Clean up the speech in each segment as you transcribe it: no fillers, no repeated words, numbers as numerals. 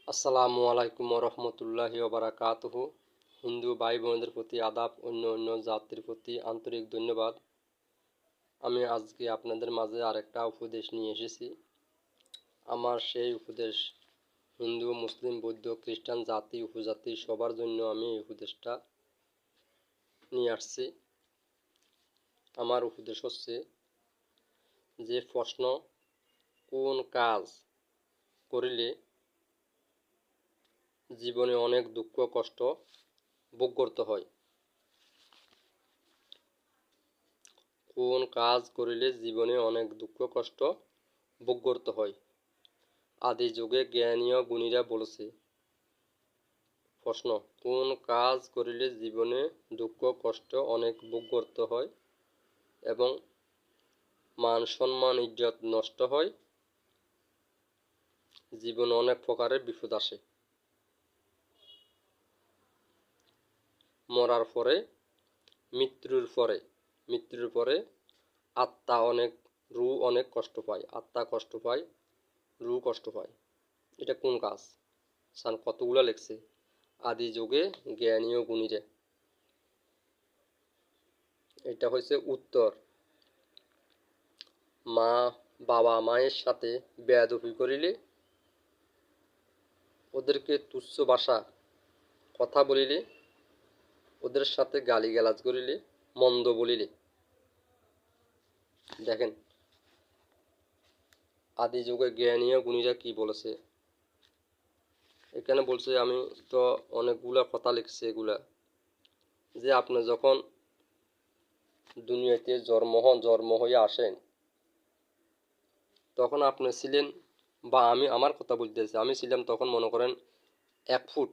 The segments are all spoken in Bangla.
আসসালামু আলাইকুম রহমতুল্লাহি ওবারাকাতুহু। হিন্দু ভাই বোনদের প্রতি আদাব, অন্য জাতির প্রতি আন্তরিক ধন্যবাদ। আমি আজকে আপনাদের মাঝে আরেকটা উপদেশ নিয়ে এসেছি। আমার সেই উপদেশ হিন্দু, মুসলিম, বৌদ্ধ, খ্রিস্টান জাতি উপজাতি সবার জন্য আমি এই উপদেশটা নিয়ে আসছি। আমার উপদেশ হচ্ছে যে প্রশ্ন, কোন কাজ করিলে জীবনে অনেক দুঃখ কষ্ট ভোগ করতে হয়। কোন কাজ করিলে জীবনে অনেক দুঃখ কষ্ট ভোগ করতে হয়। আদি যুগে জ্ঞানী ও গুণীরা বলেছে। প্রশ্ন, কোন কাজ করিলে জীবনে দুঃখ কষ্ট অনেক ভোগ করতে হয় এবং মান সম্মান ইজ্জত নষ্ট হয়, জীবনে অনেক প্রকারের বিপদ আসে। মরার পরে, মৃত্যুর পরে আত্মা রূহ অনেক কষ্ট পায়, আত্মা কষ্ট পায়, রূহ কষ্ট পায়। এটা কোন কাজ? সান কতগুলা লেখছে আদি যুগে জ্ঞানী ও গুণীরা। এটা হচ্ছে উত্তর। বাবা মায়ের সাথে বেয়াদবি করিলে, ওদেরকে তুচ্ছ ভাষা কথা বলিলে, ওদের সাথে গালিগালাজ করিলে, মন্দ বলিলে। দেখেন আদি যুগে জ্ঞানী ও গুণীরা কি বলেছে। এখানে বলছে, আমি তো অনেকগুলা কথা লিখছি এগুলা, যে আপনি যখন দুনিয়াতে জন্ম হয়ে আসেন, তখন আপনি ছিলেন, বা আমার কথা বলতেছি, আমি ছিলাম তখন মনে করেন 1 ফুট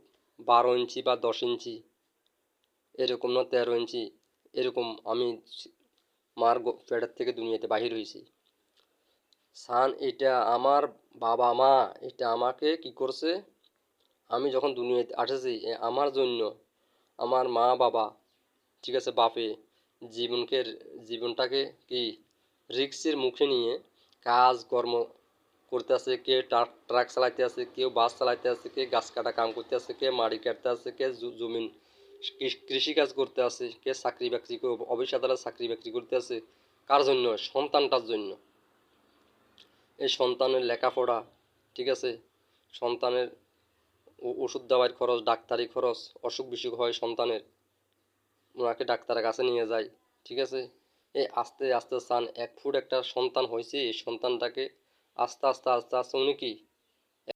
12 ইঞ্চি বা 10 ইঞ্চি, এরকম না 13 ইঞ্চি, এরকম আমি মার পেটের থেকে দুনিয়াতে বাহির হয়েছি। এটা আমার বাবা মা, এটা আমাকে কি করছে, আমি যখন দুনিয়াতে আসেছি আমার জন্য আমার মা বাবা, ঠিক আছে, বাপে জীবনটাকে কি রিস্কের মুখে নিয়ে কাজ কর্ম করতে আছে। কে ট্রাক চালাইতে আছে, কেউ বাস চালাইতে আছে, কে গাছ কাটা কাম করতে আছে, কে মাটি কাটতে আছে, কে জমিন কৃষিকাজ করতে আছে, কে চাকরি বাকরি অফিস আদালত চাকরি বাকরি করতে আছে। কার জন্য? সন্তানটার জন্য। এই সন্তানের লেখাপড়া, ঠিক আছে, সন্তানের ওষুধ দেওয়ার খরচ, ডাক্তারি খরচ, অসুখ বিসুখ হয় সন্তানের, ওনাকে ডাক্তারের কাছে নিয়ে যায়, ঠিক আছে। এই আস্তে আস্তে 1 ফুট একটা সন্তান হয়েছে, এই সন্তানটাকে আস্তে আস্তে উনি কি